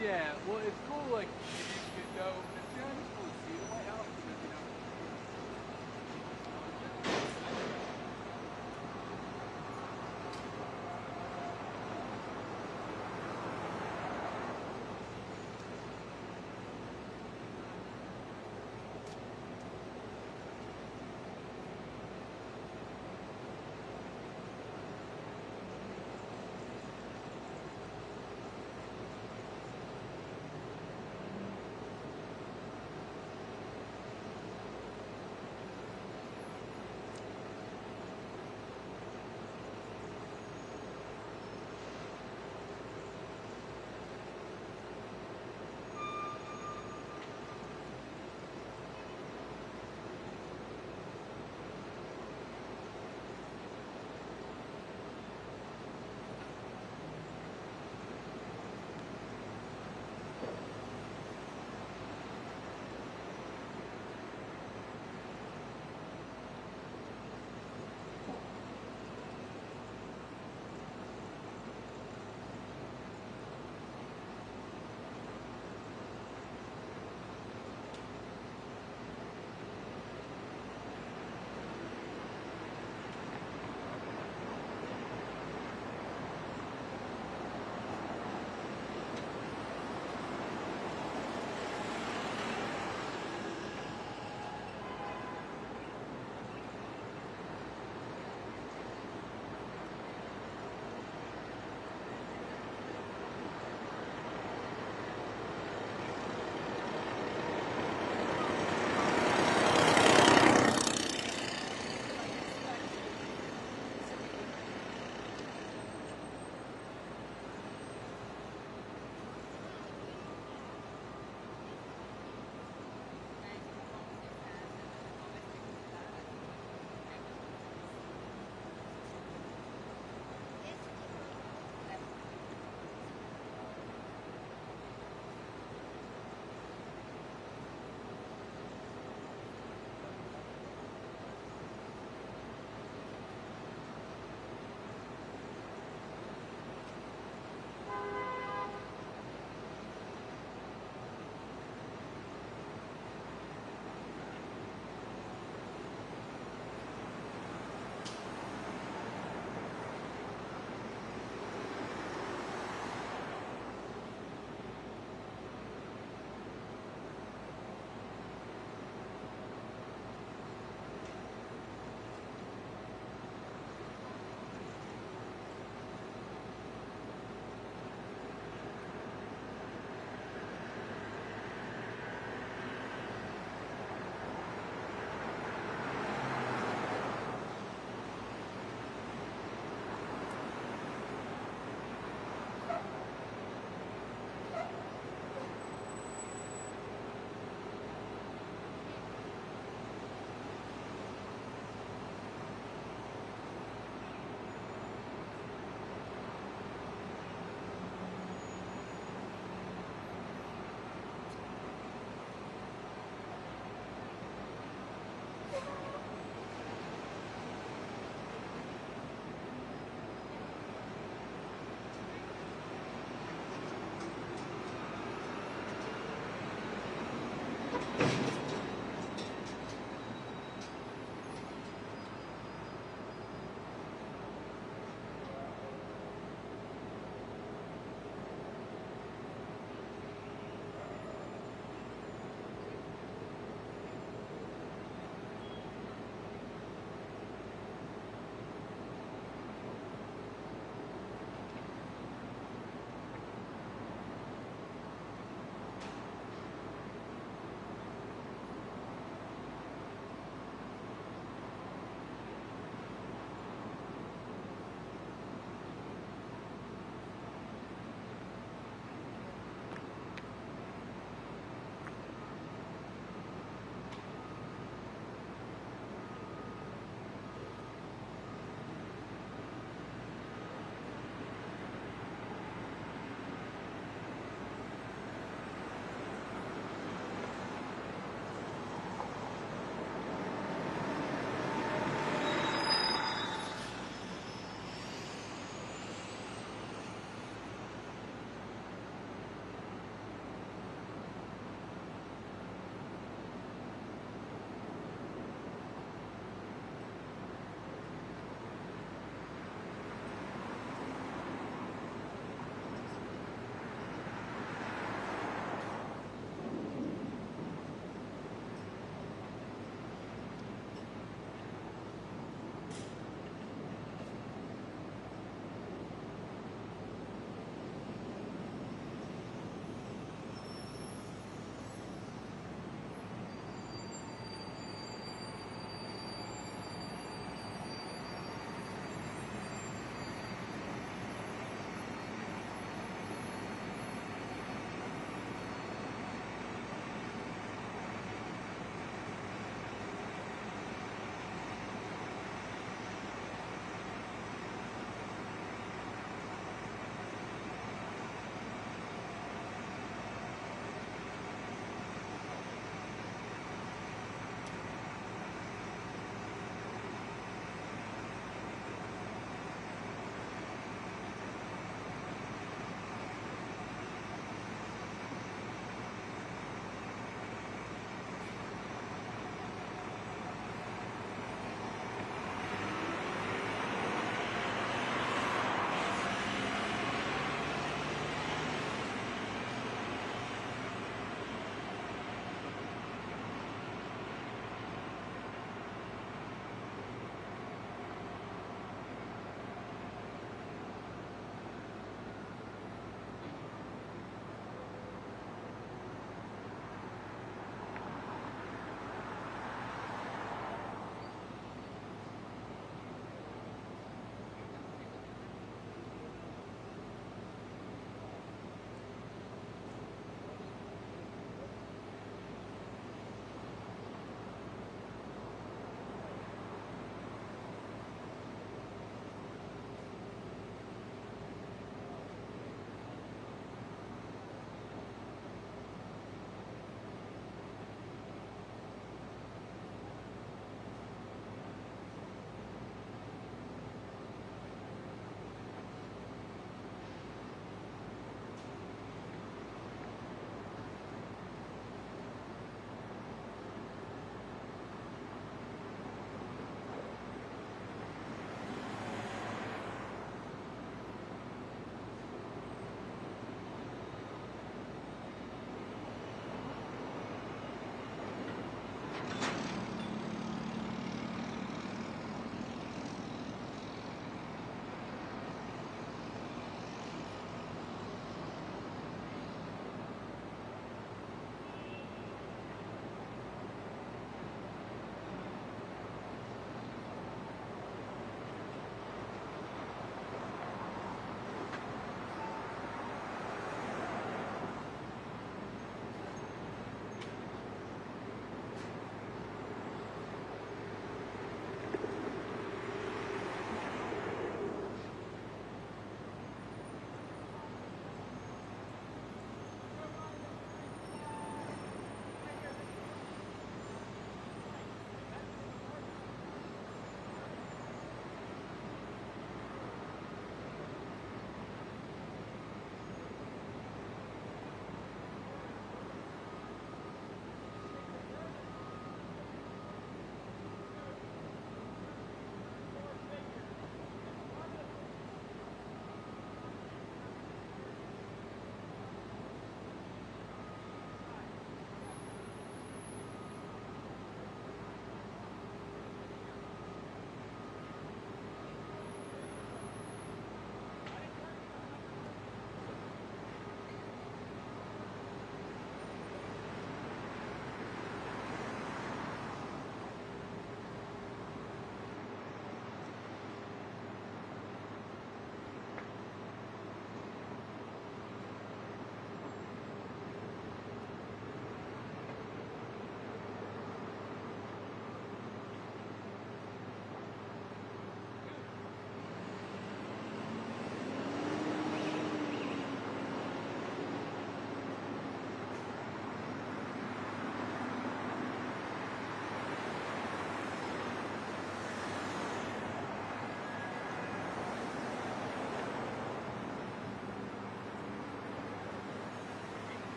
Yeah, well, it's cool, like, if you go, it's kind of cool to see the White House because,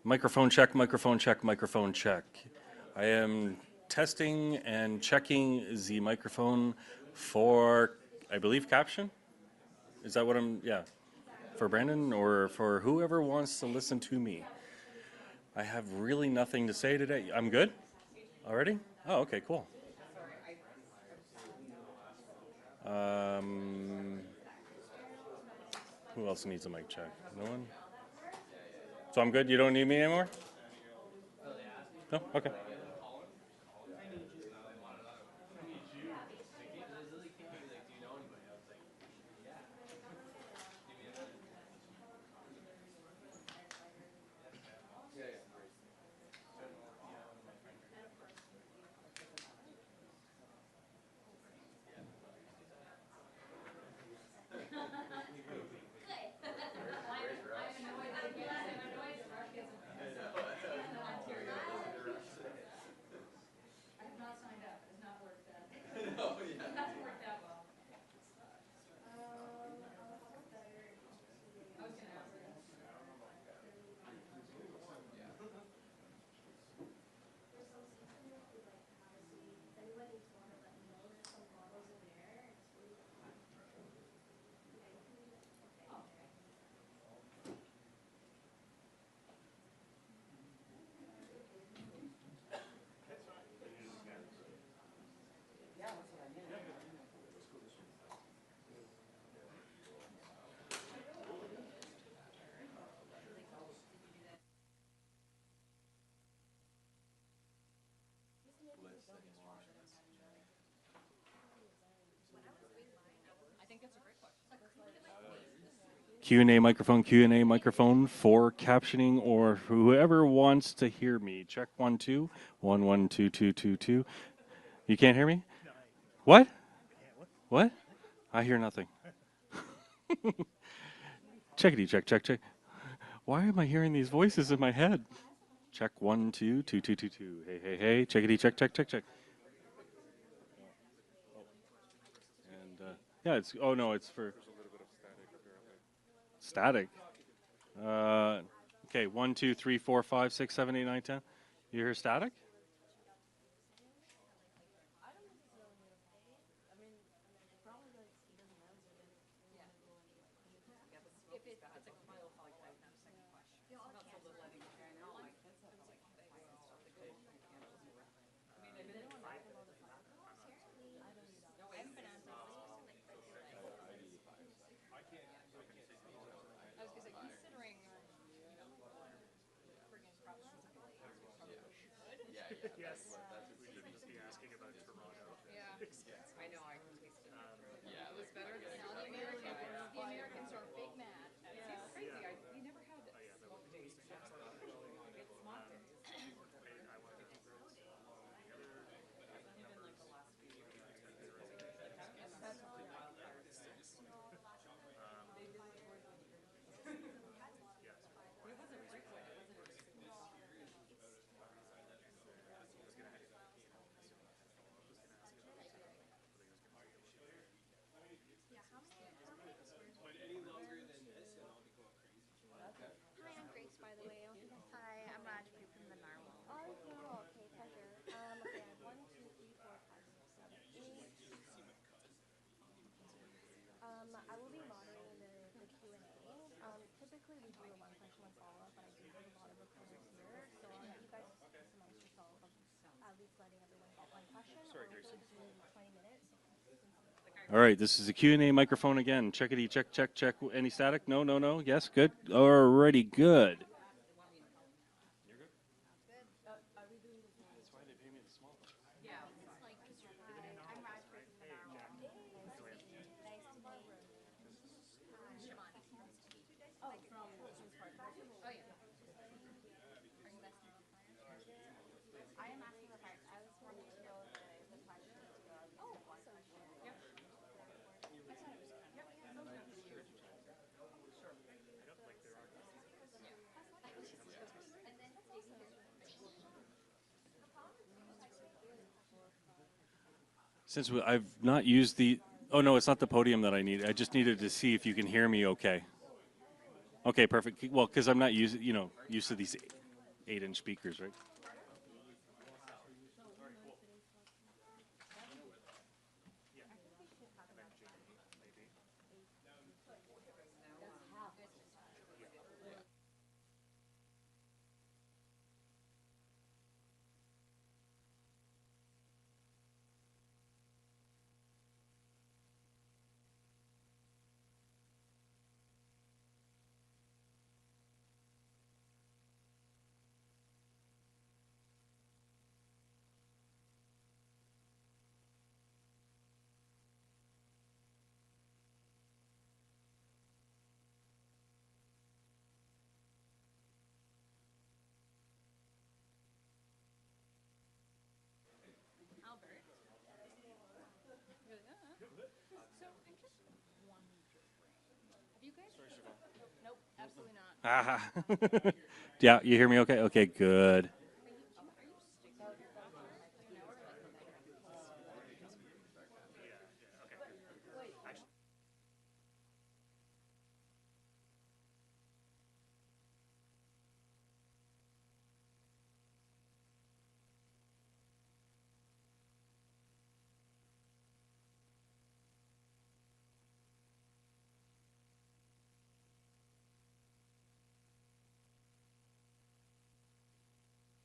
Microphone check, microphone check, microphone check. I am testing and checking the microphone for, I believe, caption? Is that what I'm, yeah, for Brandon or for whoever wants to listen to me. I have really nothing to say today. I'm good? Already? Oh, okay, cool. Um, who else needs a mic check? No one? So I'm good? You don't need me anymore? No? Okay. Q&A microphone for captioning or whoever wants to hear me. Check 1 2 1 1 2 2 2 2. You can't hear me? What? What? I hear nothing. Checkity check check check. Why am I hearing these voices in my head? Check 1 2 2 2 2 2. Hey hey hey. Checkity check check check check. And yeah, it's oh no, it's for static. Uh, okay, 1 2 3 4 5 6 7 8 9 10. You hear static? All right, this is the Q&A microphone again. Checkity, check, check, check. Any static? No, no, no. Yes, good. Already good. Since I've not used the, oh no, it's not the podium that I need. I just needed to see if you can hear me okay. Okay, perfect. Well, because I'm not used, used to these 8-inch speakers, right? Albert. Really? So I'm just wondering, have you guys? Nope, absolutely not. Ah. Yeah, you hear me okay? Okay, good. Are you sticking with your phone for like an hour, like the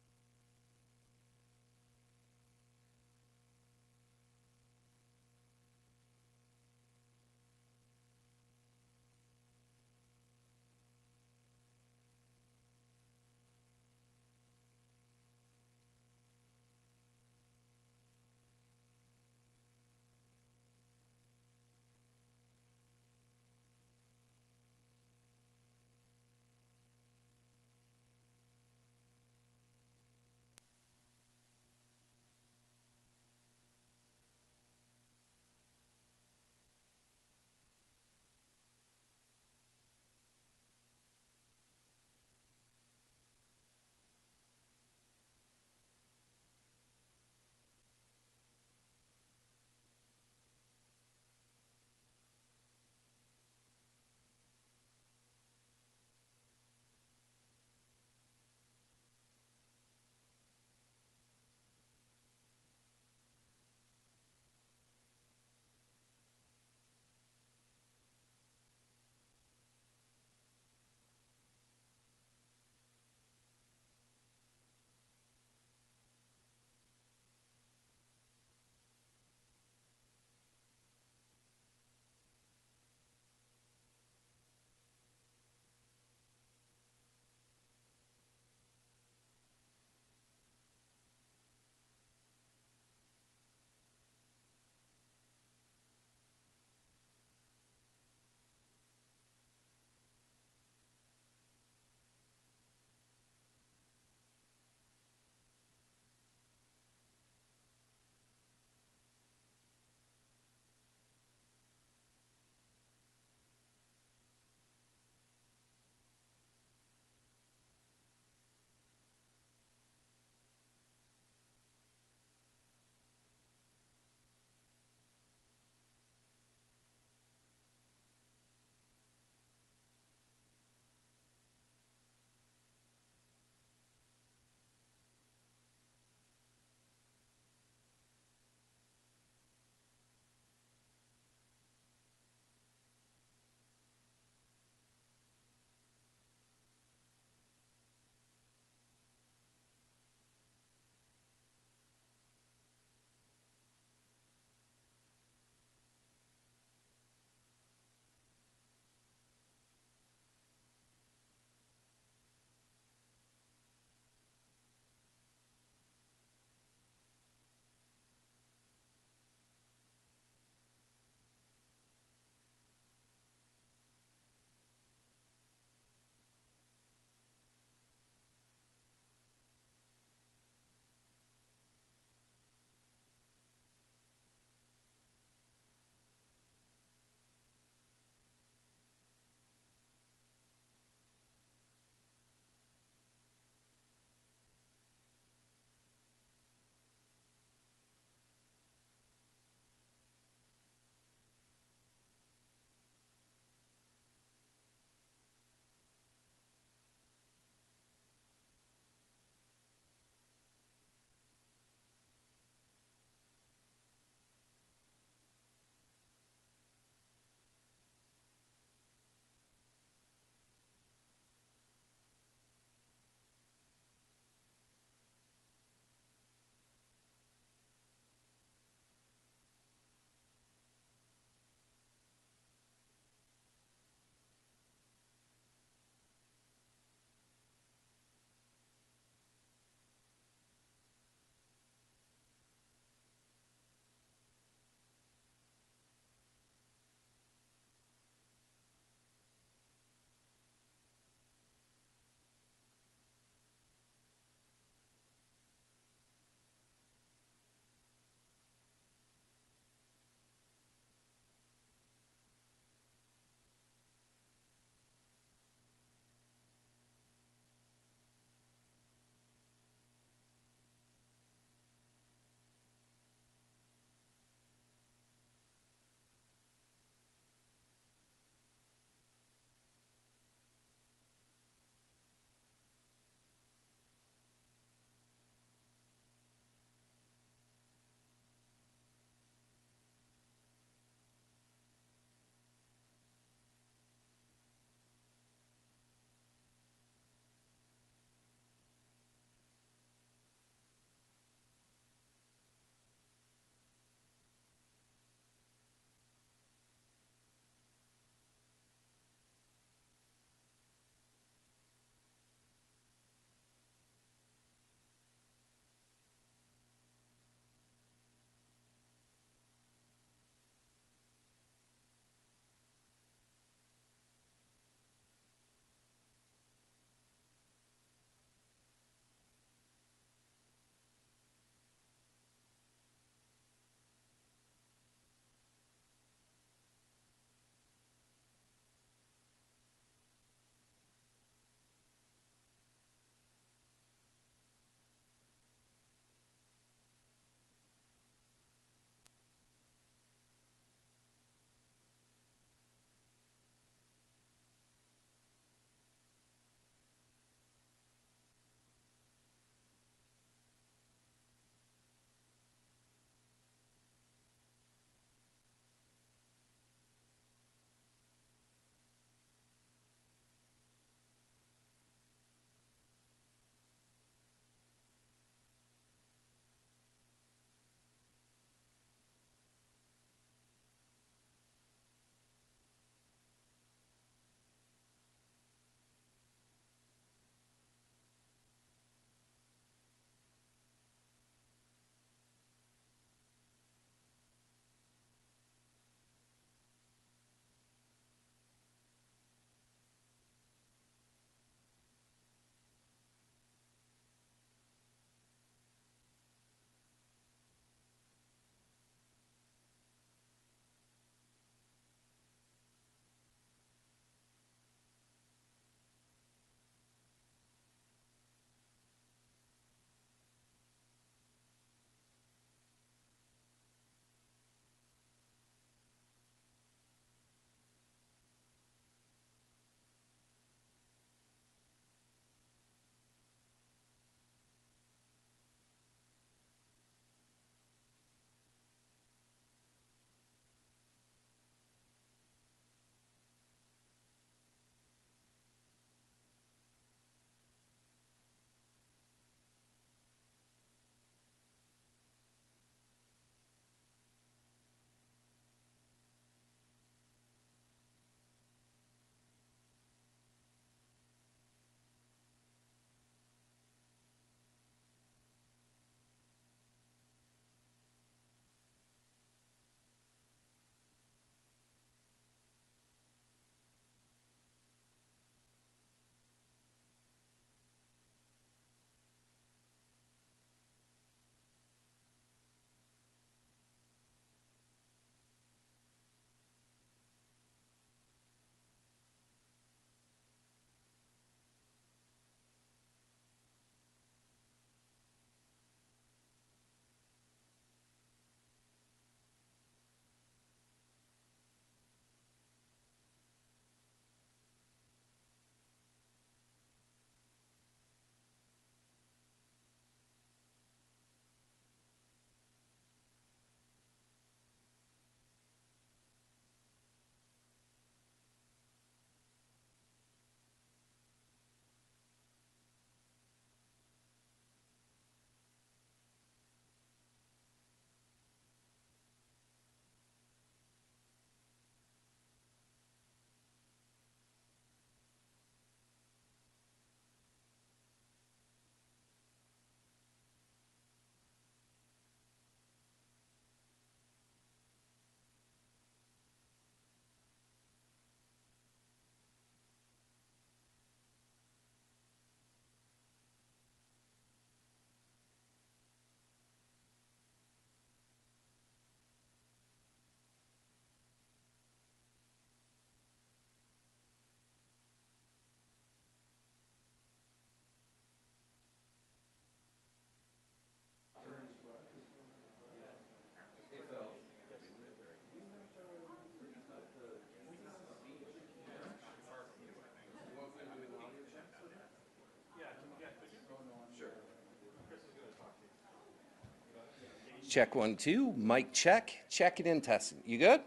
Check 1, 2. Mic check. Check it in, testing. You good?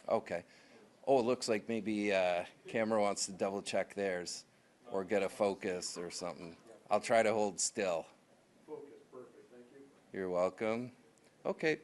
Okay. Oh, it looks like maybe camera wants to double check theirs or get a focus or something. I'll try to hold still. Focus, perfect, thank you. You're welcome. Okay.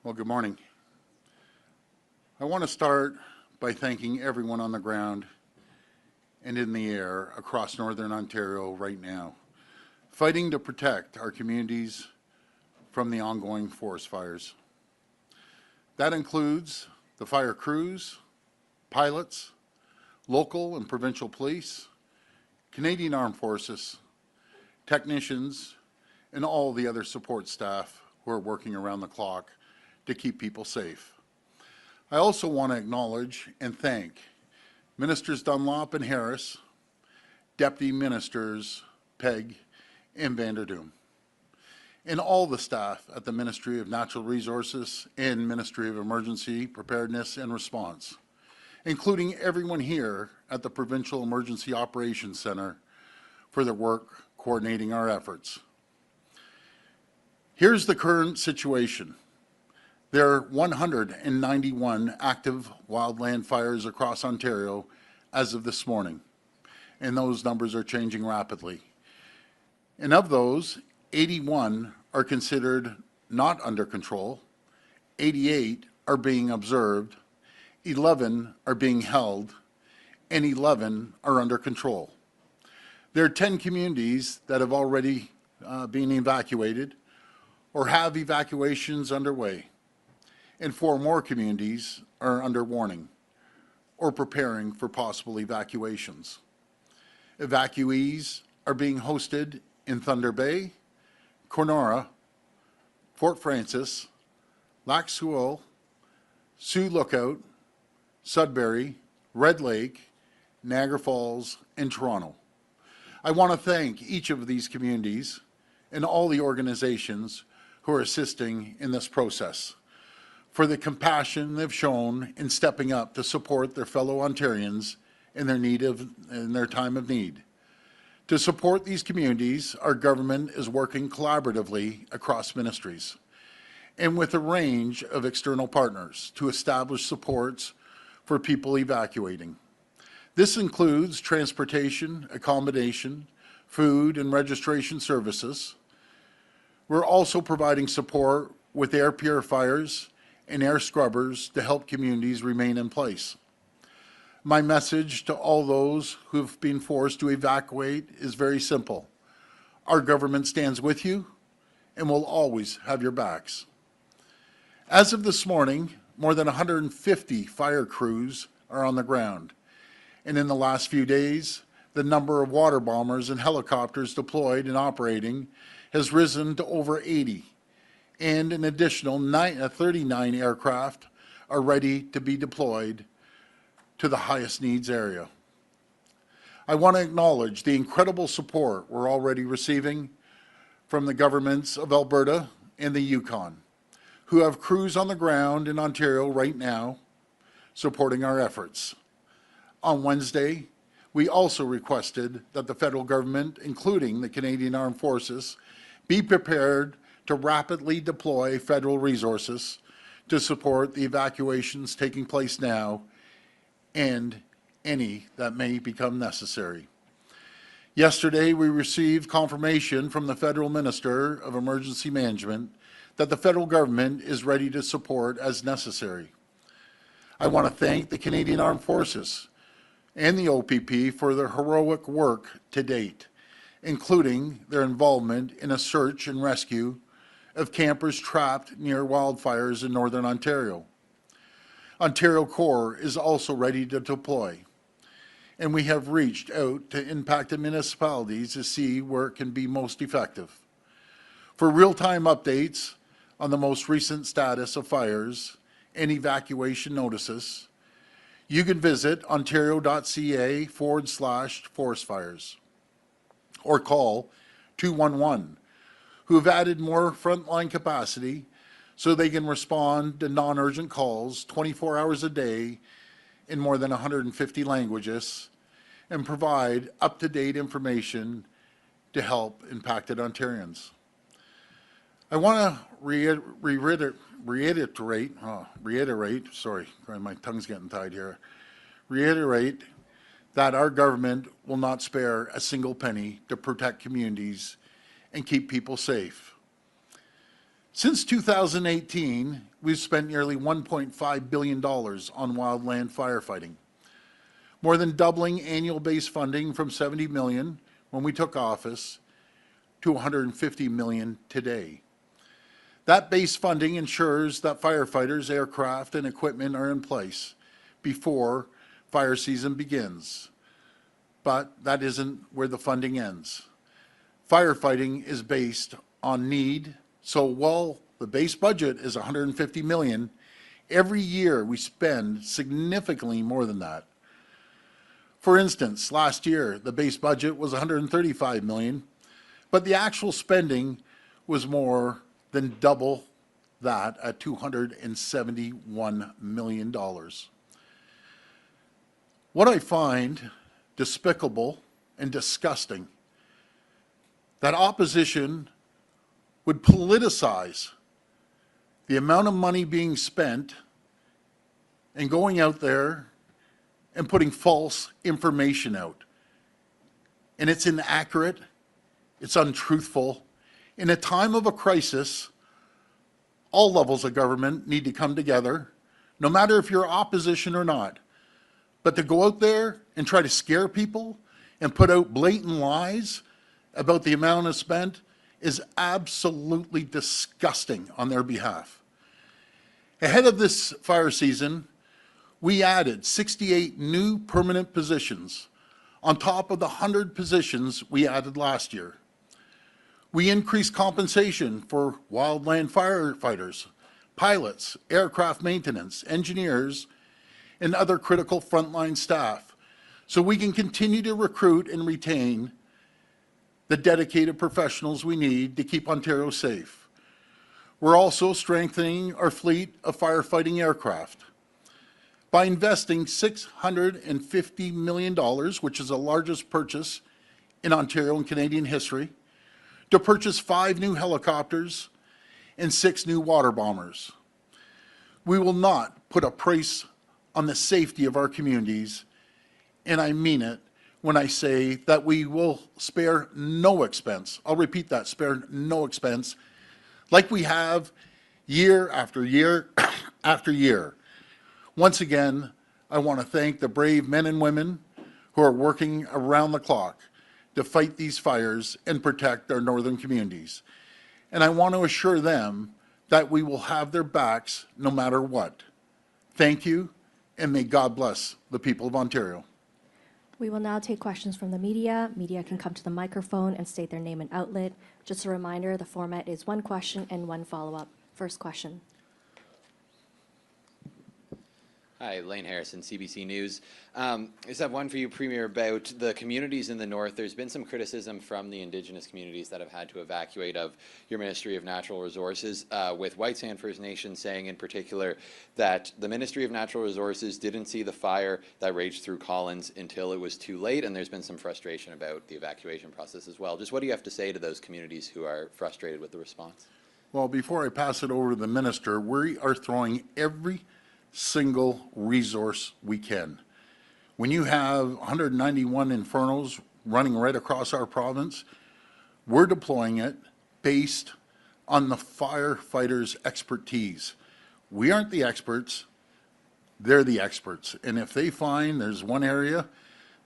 Well, good morning. I want to start by thanking everyone on the ground and in the air across Northern Ontario right now, fighting to protect our communities from the ongoing forest fires. That includes the fire crews, pilots, local and provincial police, Canadian Armed Forces, technicians, and all the other support staff who are working around the clock to keep people safe. I also want to acknowledge and thank Ministers Dunlop and Harris, Deputy Ministers Pegg and Vanderdoom, and all the staff at the Ministry of Natural Resources and Ministry of Emergency Preparedness and Response, including everyone here at the Provincial Emergency Operations Center for their work coordinating our efforts. Here's the current situation. There are 191 active wildland fires across Ontario as of this morning, and those numbers are changing rapidly. And of those, 81 are considered not under control, 88 are being observed, 11 are being held, and 11 are under control. There are 10 communities that have already been evacuated or have evacuations underway, and 4 more communities are under warning or preparing for possible evacuations. Evacuees are being hosted in Thunder Bay, Cornora, Fort Frances, Lac Seul, Sioux Lookout, Sudbury, Red Lake, Niagara Falls, and Toronto. I want to thank each of these communities and all the organizations who are assisting in this process for the compassion they've shown in stepping up to support their fellow Ontarians in their time of need. To support these communities, our government is working collaboratively across ministries and with a range of external partners to establish supports for people evacuating. This includes transportation, accommodation, food, and registration services. We're also providing support with air purifiers and air scrubbers to help communities remain in place. My message to all those who have been forced to evacuate is very simple. Our government stands with you and will always have your backs. As of this morning, more than 150 fire crews are on the ground. And in the last few days, the number of water bombers and helicopters deployed and operating has risen to over 80. And an additional 39 aircraft are ready to be deployed to the highest needs area. I want to acknowledge the incredible support we're already receiving from the governments of Alberta and the Yukon, who have crews on the ground in Ontario right now supporting our efforts. On Wednesday, we also requested that the federal government, including the Canadian Armed Forces, be prepared to rapidly deploy federal resources to support the evacuations taking place now and any that may become necessary. Yesterday, we received confirmation from the Federal Minister of Emergency Management that the federal government is ready to support as necessary. I want to thank the Canadian Armed Forces and the OPP for their heroic work to date, including their involvement in a search and rescue of campers trapped near wildfires in Northern Ontario. Ontario Corps is also ready to deploy, and we have reached out to impacted municipalities to see where it can be most effective. For real-time updates on the most recent status of fires and evacuation notices, you can visit ontario.ca/forest fires or call 211, who have added more frontline capacity so they can respond to non-urgent calls 24 hours a day in more than 150 languages and provide up-to-date information to help impacted Ontarians. I want to reiterate, my tongue's getting tied here, reiterate that our government will not spare a single penny to protect communities and keep people safe. Since 2018, we've spent nearly $1.5 billion on wildland firefighting, more than doubling annual base funding from $70 million when we took office to $150 million today. That base funding ensures that firefighters, aircraft, and equipment are in place before fire season begins. But that isn't where the funding ends. Firefighting is based on need, so while the base budget is $150 million, every year we spend significantly more than that. For instance, last year the base budget was $135 million, but the actual spending was more than double that at $271 million. What I find despicable and disgusting, that opposition would politicize the amount of money being spent and going out there and putting false information out. And it's inaccurate, it's untruthful. In a time of a crisis, all levels of government need to come together, no matter if you're opposition or not. But to go out there and try to scare people and put out blatant lies about the amount is spent is absolutely disgusting on their behalf. Ahead of this fire season, we added 68 new permanent positions on top of the 100 positions we added last year. We increased compensation for wildland firefighters, pilots, aircraft maintenance, engineers, and other critical frontline staff, so we can continue to recruit and retain the dedicated professionals we need to keep Ontario safe. We're also strengthening our fleet of firefighting aircraft by investing $650 million, which is the largest purchase in Ontario and Canadian history, to purchase 5 new helicopters and 6 new water bombers. We will not put a price on the safety of our communities, and I mean it when I say that we will spare no expense. I'll repeat that, spare no expense, like we have year after year after year. Once again, I want to thank the brave men and women who are working around the clock to fight these fires and protect our northern communities. And I want to assure them that we will have their backs no matter what. Thank you, and may God bless the people of Ontario. We will now take questions from the media. Media can come to the microphone and state their name and outlet. Just a reminder, the format is 1 question and 1 follow-up. First question. Hi, Lane Harrison, CBC News. I just have one for you, Premier, about the communities in the north. There's been some criticism from the Indigenous communities that have had to evacuate of your Ministry of Natural Resources, with White Sand First Nation saying in particular that the Ministry of Natural Resources didn't see the fire that raged through Collins until it was too late, and there's been some frustration about the evacuation process as well. Just what do you have to say to those communities who are frustrated with the response? Well, before I pass it over to the minister, we are throwing every single resource we can. When you have 191 infernos running right across our province, we're deploying it based on the firefighters' expertise. We aren't the experts, they're the experts. And if they find there's one area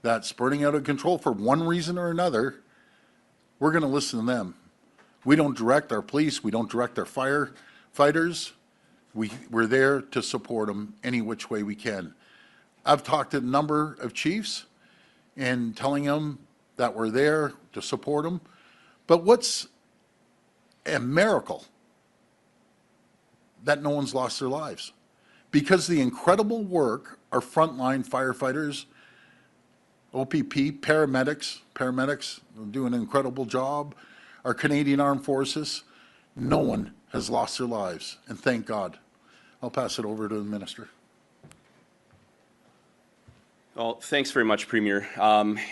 that's burning out of control for one reason or another, we're going to listen to them. We don't direct our police, we don't direct our firefighters. We're there to support them any which way we can. I've talked to a number of chiefs and telling them that we're there to support them. But what's a miracle that no one's lost their lives? Because the incredible work our frontline firefighters, OPP, paramedics are doing an incredible job, our Canadian Armed Forces, no one has lost their lives, and thank God. I'll pass it over to the minister. Well, thanks very much, Premier.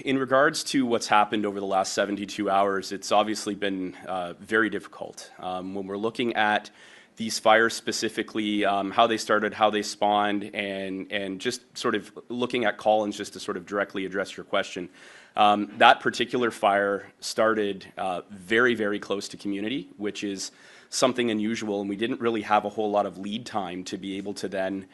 In regards to what's happened over the last 72 hours, it's obviously been very difficult. When we're looking at these fires specifically, how they started, how they spawned, and just sort of looking at Collins just to sort of directly address your question. That particular fire started very, very close to community, which is something unusual, and we didn't really have a whole lot of lead time to be able to then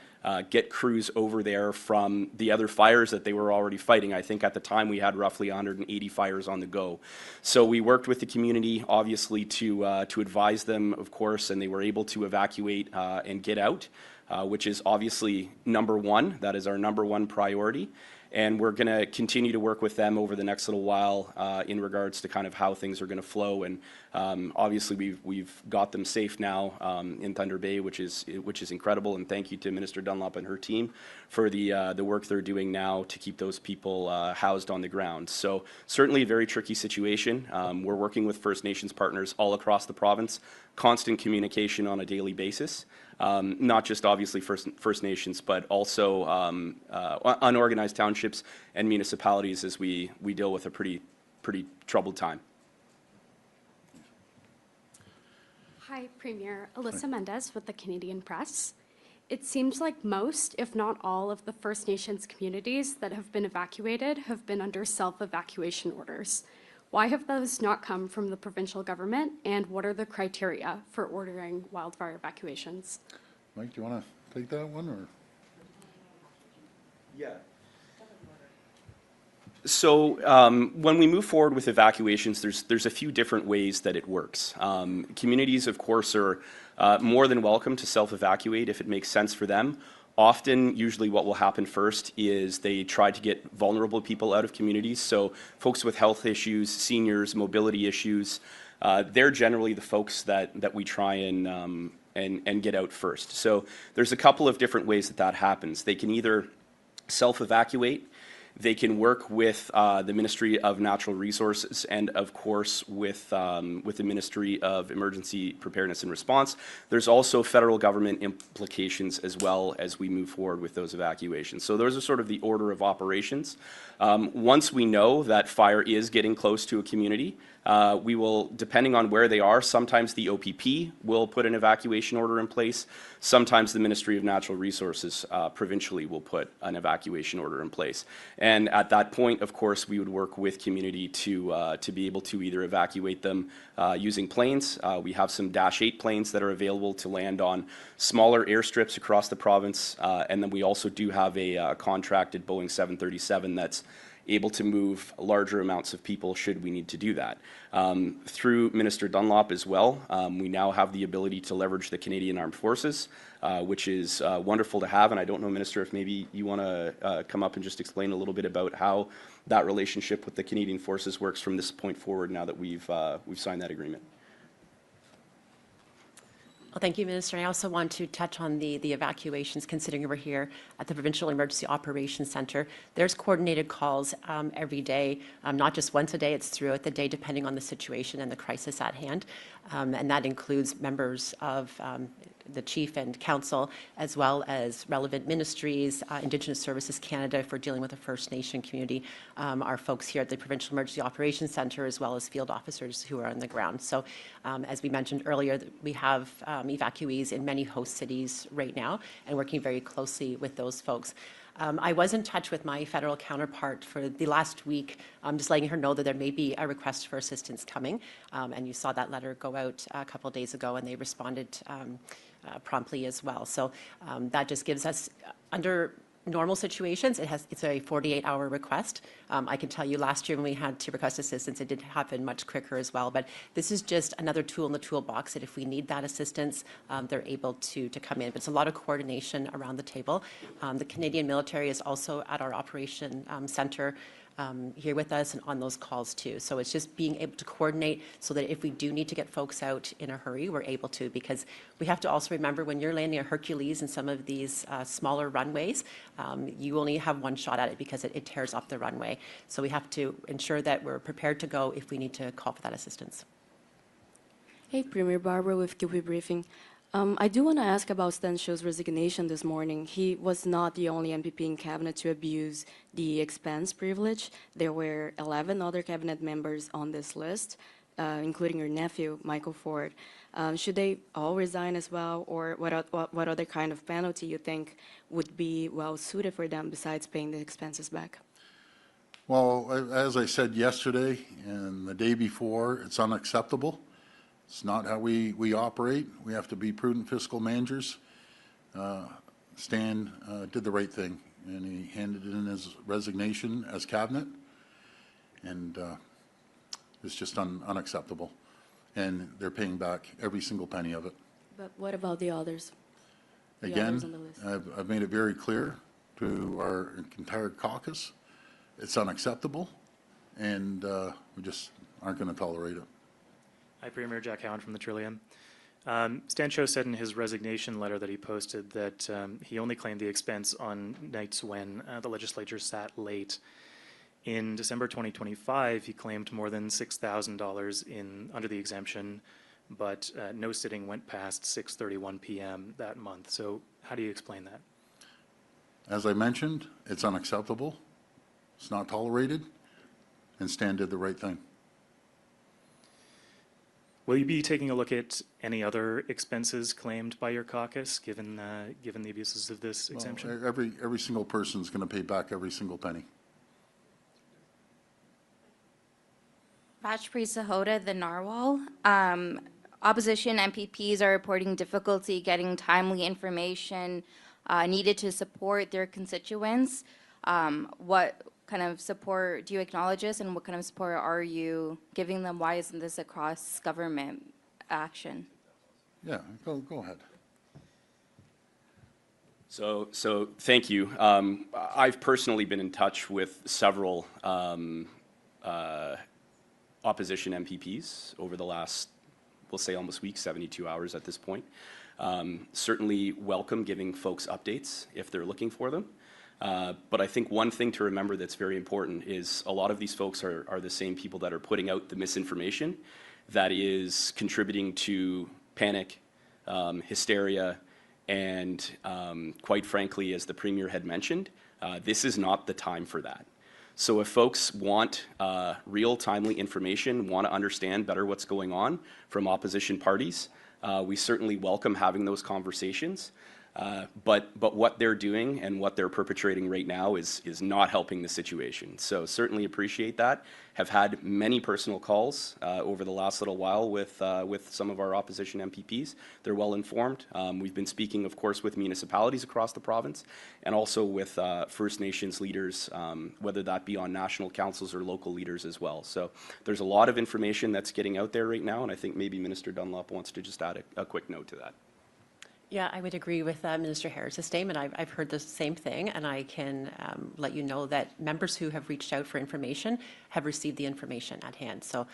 get crews over there from the other fires that they were already fighting. I think at the time we had roughly 180 fires on the go. So we worked with the community, obviously, to advise them, of course, and they were able to evacuate and get out, which is obviously number one. That is our number one priority. And we're going to continue to work with them over the next little while in regards to kind of how things are going to flow. And obviously, we've got them safe now in Thunder Bay, which is incredible. And thank you to Minister Dunlop and her team for the work they're doing now to keep those people housed on the ground. So certainly a very tricky situation. We're working with First Nations partners all across the province, constant communication on a daily basis. Not just obviously First Nations, but also unorganized townships and municipalities as we deal with a pretty troubled time. Hi, Premier. Alyssa Mendez with the Canadian Press. It seems like most, if not all, of the First Nations communities that have been evacuated have been under self-evacuation orders. Why have those not come from the provincial government, and what are the criteria for ordering wildfire evacuations? Mike, do you want to take that one, or? Yeah. So when we move forward with evacuations, there's a few different ways that it works. Communities, of course, are more than welcome to self-evacuate if it makes sense for them. Often, usually what will happen first is they try to get vulnerable people out of communities. So folks with health issues, seniors, mobility issues, they're generally the folks that we try and get out first. So there's a couple of different ways that happens. They can either self-evacuate. They can work with the Ministry of Natural Resources and, of course, with the Ministry of Emergency Preparedness and Response. There's also federal government implications as well as we move forward with those evacuations. So those are sort of the order of operations. Once we know that fire is getting close to a community, we will, depending on where they are, sometimes the OPP will put an evacuation order in place. Sometimes the Ministry of Natural Resources provincially will put an evacuation order in place. And at that point, of course, we would work with community to be able to either evacuate them using planes. We have some Dash 8 planes that are available to land on smaller airstrips across the province. And then we also do have a contracted Boeing 737 that's able to move larger amounts of people should we need to do that. Through Minister Dunlop as well, we now have the ability to leverage the Canadian Armed Forces, which is wonderful to have. And I don't know, Minister, if maybe you want to come up and just explain a little bit about how that relationship with the Canadian Forces works from this point forward now that we've signed that agreement. Well, thank you, Minister. I also want to touch on the evacuations, considering we're here at the Provincial Emergency Operations Center. There's coordinated calls every day, not just once a day, it's throughout the day, depending on the situation and the crisis at hand. And that includes members of the Chief and Council, as well as relevant ministries, Indigenous Services Canada for dealing with the First Nation community, our folks here at the Provincial Emergency Operations Center, as well as field officers who are on the ground. So as we mentioned earlier, we have evacuees in many host cities right now and working very closely with those folks. I was in touch with my federal counterpart for the last week, just letting her know that there may be a request for assistance coming. And you saw that letter go out a couple of days ago, and they responded promptly as well. So that just gives us, under normal situations, it's a 48-hour request. I can tell you last year when we had to request assistance, it did happen much quicker as well. But this is just another tool in the toolbox that if we need that assistance, they're able to come in. But it's a lot of coordination around the table. The Canadian military is also at our operation center here with us and on those calls too. So it's just being able to coordinate so that if we do need to get folks out in a hurry, we're able to, because we have to also remember when you're landing a Hercules in some of these smaller runways, you only have one shot at it because it tears up the runway. So we have to ensure that we're prepared to go if we need to call for that assistance. Hey, Premier Barbara with QP Briefing. I do want to ask about Stan Show's resignation this morning. He was not the only MPP in cabinet to abuse the expense privilege. There were 11 other cabinet members on this list, including your nephew, Michael Ford. Should they all resign as well, or what other kind of penalty you think would be well suited for them besides paying the expenses back? Well, as I said yesterday and the day before, it's unacceptable. It's not how we operate. We have to be prudent fiscal managers. Stan did the right thing, and he handed in his resignation as cabinet, and it's just unacceptable. And they're paying back every single penny of it. But what about the others? The Again, others on the list? I've made it very clear to our entire caucus, it's unacceptable, and we just aren't going to tolerate it. Hi, Premier Jack Howard from the Trillium. Stan Cho said in his resignation letter that he posted that he only claimed the expense on nights when the legislature sat late. In December 2025, he claimed more than $6,000 under the exemption, but no sitting went past 6:31 p.m. that month. So how do you explain that? As I mentioned, it's unacceptable. It's not tolerated, and Stan did the right thing. Will you be taking a look at any other expenses claimed by your caucus, given the abuses of this exemption? Well, every single person is going to pay back every single penny. Rajpreet Sahota, the Narwhal. Opposition MPPs are reporting difficulty getting timely information needed to support their constituents. What kind of support do you acknowledge this, and what kind of support are you giving them? Why isn't this across government action? Yeah, go ahead. So thank you. I've personally been in touch with several opposition MPPs over the last, we'll say almost week, 72 hours at this point. Certainly welcome giving folks updates if they're looking for them. But I think one thing to remember that's very important is a lot of these folks are the same people that are putting out the misinformation that is contributing to panic, hysteria, and quite frankly, as the Premier had mentioned, this is not the time for that. So if folks want real, timely information, want to understand better what's going on from opposition parties, we certainly welcome having those conversations. But what they're doing and what they're perpetrating right now is not helping the situation. So certainly appreciate that. Have had many personal calls over the last little while with some of our opposition MPPs. They're well informed. We've been speaking, of course, with municipalities across the province and also with First Nations leaders, whether that be on national councils or local leaders as well. So there's a lot of information that's getting out there right now, and I think maybe Minister Dunlop wants to just add a quick note to that. Yeah, I would agree with Minister Harris's statement. I've heard the same thing, and I can let you know that members who have reached out for information have received the information at hand. So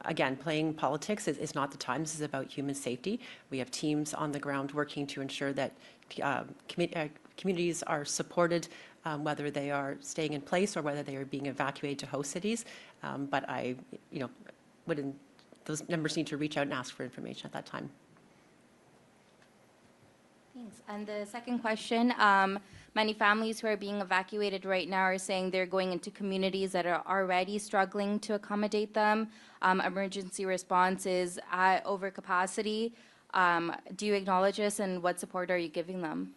again, playing politics is not the time. This is about human safety. We have teams on the ground working to ensure that communities are supported, whether they are staying in place or whether they are being evacuated to host cities. But those members need to reach out and ask for information at that time. Thanks. And the second question, many families who are being evacuated right now are saying they're going into communities that are already struggling to accommodate them. Emergency response is at overcapacity. Do you acknowledge this, and what support are you giving them?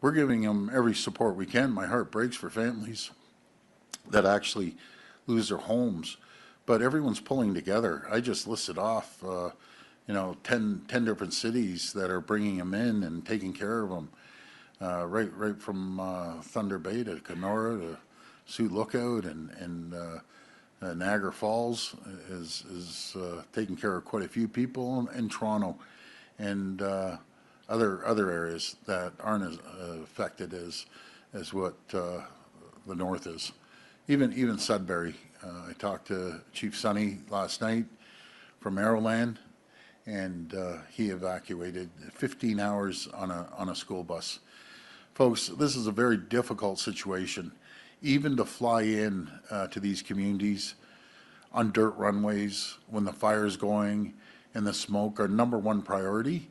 We're giving them every support we can. My heart breaks for families that actually lose their homes, but everyone's pulling together. I just listed off 10 different cities that are bringing them in and taking care of them, right from Thunder Bay to Kenora to Sioux Lookout, and Niagara Falls is taking care of quite a few people in Toronto, and other areas that aren't as affected as what the north is. Even Sudbury. I talked to Chief Sonny last night from Arrowland, and he evacuated 15 hours on a school bus. Folks, this is a very difficult situation. Even to fly in to these communities on dirt runways when the fire's going and the smoke, our number one priority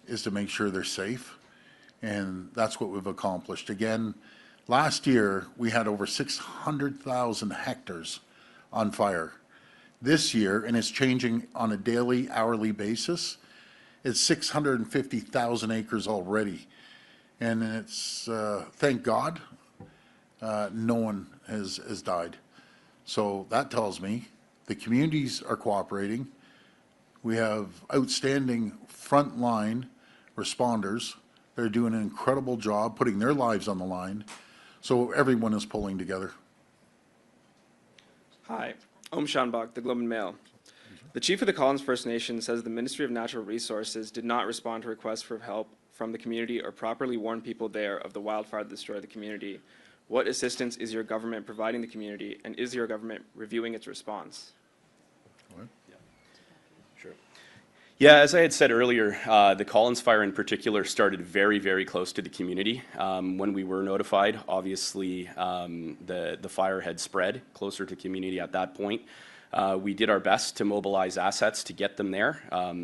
is to make sure they're safe, and that's what we've accomplished. Again, last year we had over 600,000 hectares on fire. This year, and it's changing on a daily, hourly basis, it's 650,000 acres already. And it's, thank God, no one has died. So that tells me the communities are cooperating. We have outstanding frontline responders. They're doing an incredible job putting their lives on the line. So everyone is pulling together. Hi, Om Shanbach, the Globe and Mail. The chief of the Collins First Nation says the Ministry of Natural Resources did not respond to requests for help from the community or properly warn people there of the wildfire that destroyed the community. What assistance is your government providing the community, and is your government reviewing its response? Yeah, as I had said earlier, the Collins fire in particular started very, very close to the community. When we were notified, obviously the fire had spread closer to community at that point. We did our best to mobilize assets to get them there.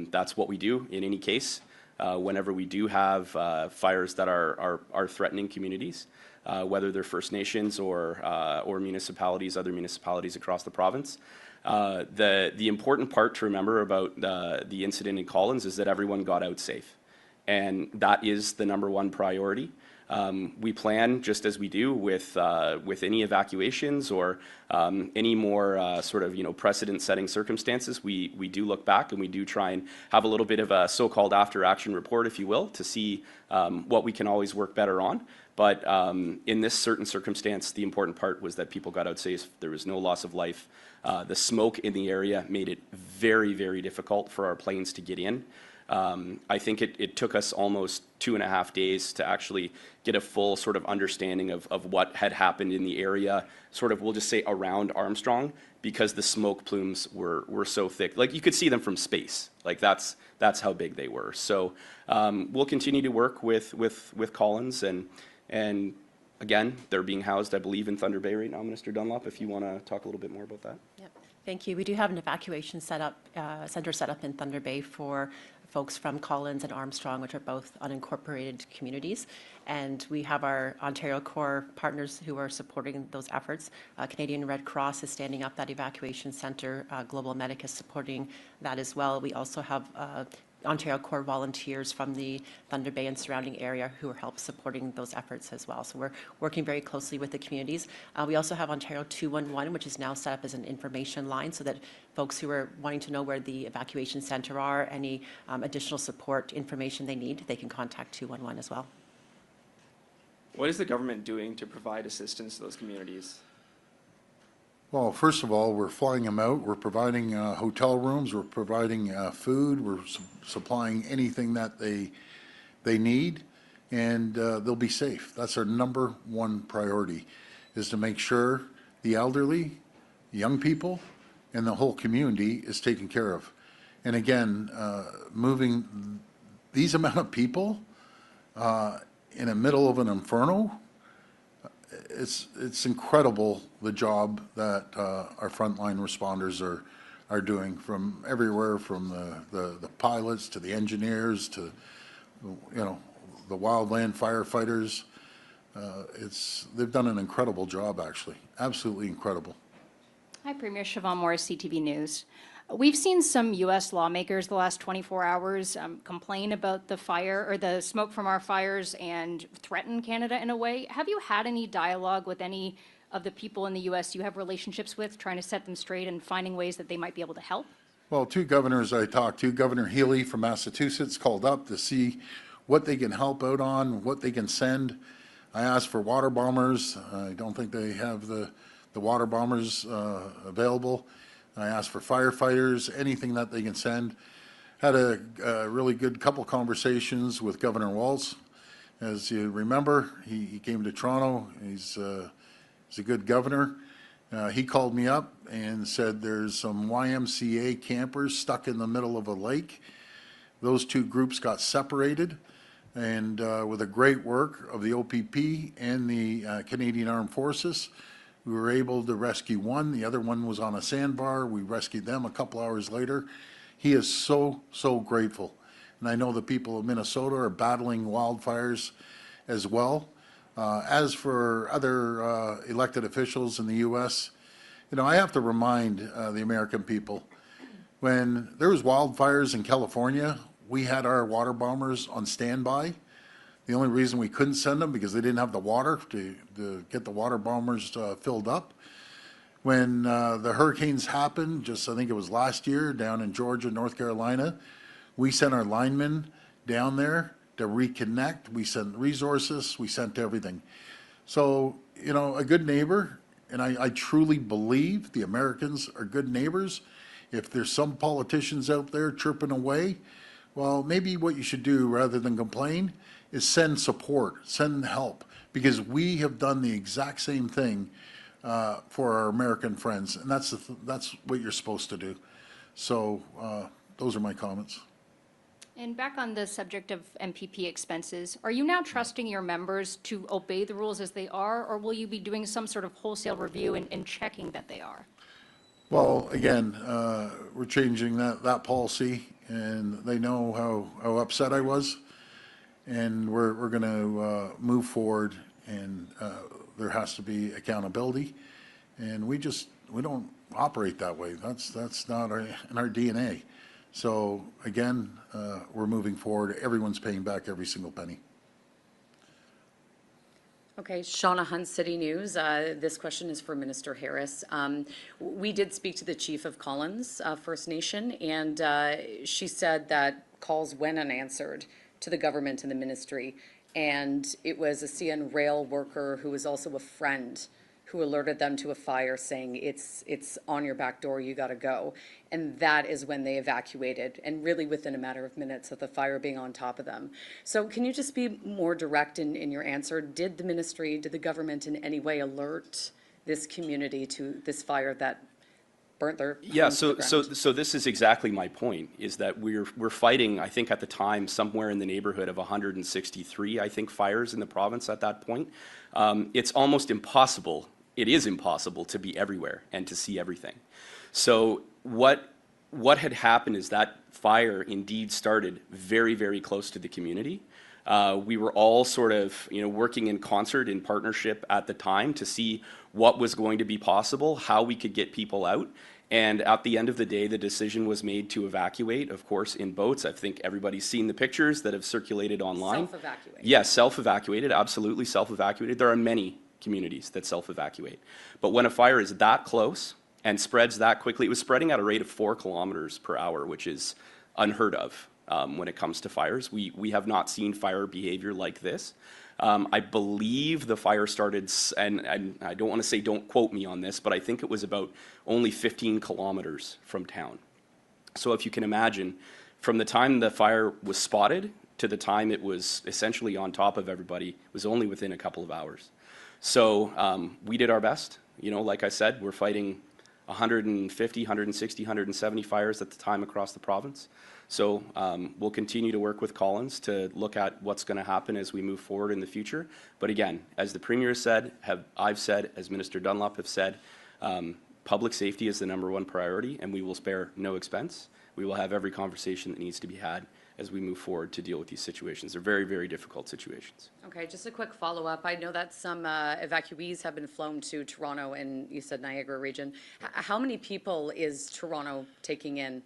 That's what we do in any case. Whenever we do have fires that are threatening communities, whether they're First Nations or municipalities, other municipalities across the province. The important part to remember about the incident in Collins is that everyone got out safe, and that is the #1 priority. We plan, just as we do with any evacuations or any more sort of precedent-setting circumstances. We do look back and we do try and have a little bit of a so-called after-action report, if you will, to see what we can always work better on. But in this certain circumstance, the important part was that people got out safe. There was no loss of life. The smoke in the area made it very, very difficult for our planes to get in. I think it took us almost 2.5 days to actually get a full sort of understanding of what had happened in the area, sort of, we'll just say, around Armstrong, because the smoke plumes were so thick. Like, you could see them from space. Like, that's how big they were. So we'll continue to work with Collins, and again, they're being housed, I believe, in Thunder Bay right now. Minister Dunlop, if you want to talk a little bit more about that. Yep. Thank you. We do have an evacuation center set up in Thunder Bay for folks from Collins and Armstrong, which are both unincorporated communities. And we have our Ontario Corps partners who are supporting those efforts. Canadian Red Cross is standing up that evacuation center. Global Medic is supporting that as well. We also have Ontario Corps volunteers from the Thunder Bay and surrounding area who are help supporting those efforts as well. So we're working very closely with the communities. We also have Ontario 211, which is now set up as an information line so that folks who are wanting to know where the evacuation center are, any additional support information they need, they can contact 211 as well. What is the government doing to provide assistance to those communities? Well, first of all, we're flying them out. We're providing hotel rooms. We're providing food. We're supplying anything that they need, and they'll be safe. That's our #1 priority, is to make sure the elderly, young people, and the whole community is taken care of. And again, moving these amount of people in the middle of an inferno, it's incredible the job that our frontline responders are doing, from everywhere, from the pilots to the engineers to the wildland firefighters. They've done an incredible job, actually, absolutely incredible. Hi, Premier Siobhan Morris, CTV News. We've seen some U.S. lawmakers the last 24 hours complain about the fire or the smoke from our fires and threaten Canada in a way. Have you had any dialogue with any of the people in the U.S. you have relationships with, trying to set them straight and finding ways that they might be able to help? Well, 2 governors I talked to, Governor Healy from Massachusetts called up to see what they can help out on, what they can send. I asked for water bombers. I don't think they have the water bombers available. I asked for firefighters, anything that they can send. Had a really good couple conversations with Governor Walz. As you remember, he came to Toronto. He's a good governor. He called me up and said there's some YMCA campers stuck in the middle of a lake. Those 2 groups got separated, and with the great work of the OPP and the Canadian Armed Forces, we were able to rescue one. The other one was on a sandbar. We rescued them a couple hours later. He is so grateful. And I know the people of Minnesota are battling wildfires as well. As for other elected officials in the U.S., I have to remind the American people, when there was wildfires in California, we had our water bombers on standby. The only reason we couldn't send them because they didn't have the water to get the water bombers filled up. When the hurricanes happened, just I think it was last year down in Georgia, North Carolina, we sent our linemen down there to reconnect. We sent resources, we sent everything. So, you know, a good neighbor, and I truly believe the Americans are good neighbors. If there's some politicians out there chirping away, well, maybe what you should do rather than complain is send support, send help, because we have done the exact same thing for our American friends, and that's what you're supposed to do. So those are my comments. And back on the subject of MPP expenses, are you now trusting your members to obey the rules as they are, or will you be doing some sort of wholesale review and checking that they are? Well, again, we're changing that policy, and they know how upset I was, and we're going to move forward, and there has to be accountability, and we don't operate that way. That's not in our DNA. So again, we're moving forward. Everyone's paying back every single penny. Okay, Shauna Hunt, City News. This question is for Minister Harris. We did speak to the Chief of Collins First Nation, and she said that calls went unanswered to the government and the ministry, and it was a CN rail worker who was also a friend who alerted them to a fire saying, it's on your back door, you gotta go. And that is when they evacuated, and really within a matter of minutes of the fire being on top of them. So can you just be more direct in your answer? Did the ministry, did the government in any way alert this community to this fire that burnt their Yeah, homes to the ground? so this is exactly my point, is that we're fighting, I think at the time, somewhere in the neighborhood of 163, I think, fires in the province at that point. It's almost impossible. It is impossible to be everywhere and to see everything. So what had happened is that fire indeed started very, very close to the community. We were all sort of, working in concert, in partnership at the time to see what was going to be possible, how we could get people out. And at the end of the day, the decision was made to evacuate, of course, in boats. I think everybody's seen the pictures that have circulated online. Self-evacuate. Yes, self-evacuated, absolutely self-evacuated. There are many communities that self-evacuate. But when a fire is that close and spreads that quickly, it was spreading at a rate of 4 kilometers per hour, which is unheard of when it comes to fires. We have not seen fire behavior like this. I believe the fire started, and I don't want to say, don't quote me on this, but I think it was about only 15 kilometers from town. So if you can imagine, from the time the fire was spotted to the time it was essentially on top of everybody, it was only within a couple of hours. So we did our best. Like I said, we're fighting 150, 160, 170 fires at the time across the province. So we'll continue to work with Collins to look at what's going to happen as we move forward in the future. But again, as the Premier said, I've said, as Minister Dunlop have said, public safety is the #1 priority, and we will spare no expense. We will have every conversation that needs to be had as we move forward to deal with these situations. They're very, very difficult situations. Okay, just a quick follow-up. I know that some evacuees have been flown to Toronto and you said Niagara region. How many people is Toronto taking in?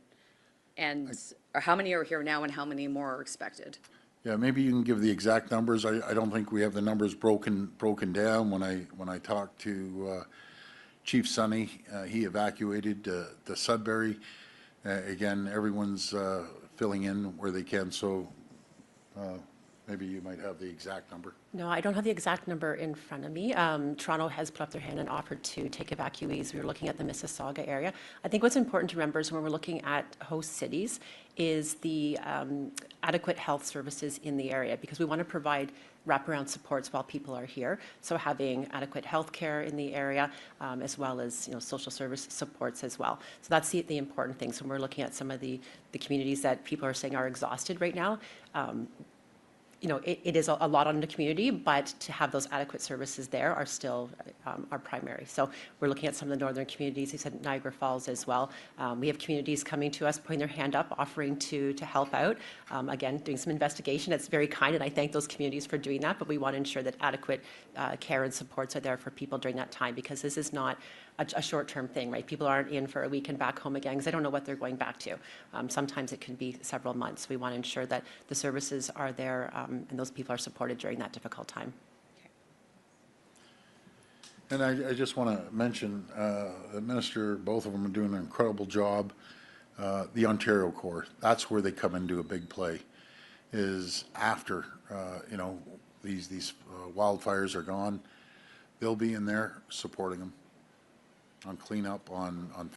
And or how many are here now and how many more are expected? Yeah, maybe you can give the exact numbers. I don't think we have the numbers broken down. When I talked to Chief Sonny, he evacuated to Sudbury. Again, everyone's filling in where they can, so maybe you might have the exact number. No, I don't have the exact number in front of me. Toronto has put up their hand and offered to take evacuees. We were looking at the Mississauga area. I think what's important to remember is when we're looking at host cities is the adequate health services in the area, because we want to provide wraparound supports while people are here. So having adequate health care in the area, as well as social service supports as well. So that's the important things when we're looking at some of the communities that people are saying are exhausted right now. It is a lot on the community, but to have those adequate services there are still our primary. So we're looking at some of the northern communities. You said Niagara Falls as well. We have communities coming to us, putting their hand up, offering to help out. Again, doing some investigation. That's very kind, and I thank those communities for doing that. But we want to ensure that adequate care and supports are there for people during that time, because this is not a short-term thing, right? People aren't in for a week and back home again because they don't know what they're going back to. Sometimes it can be several months. We want to ensure that the services are there and those people are supported during that difficult time. And I just want to mention, the minister, both of them are doing an incredible job. The Ontario Corps, that's where they come into a big play, is after, you know, these wildfires are gone, they'll be in there supporting them on cleanup, on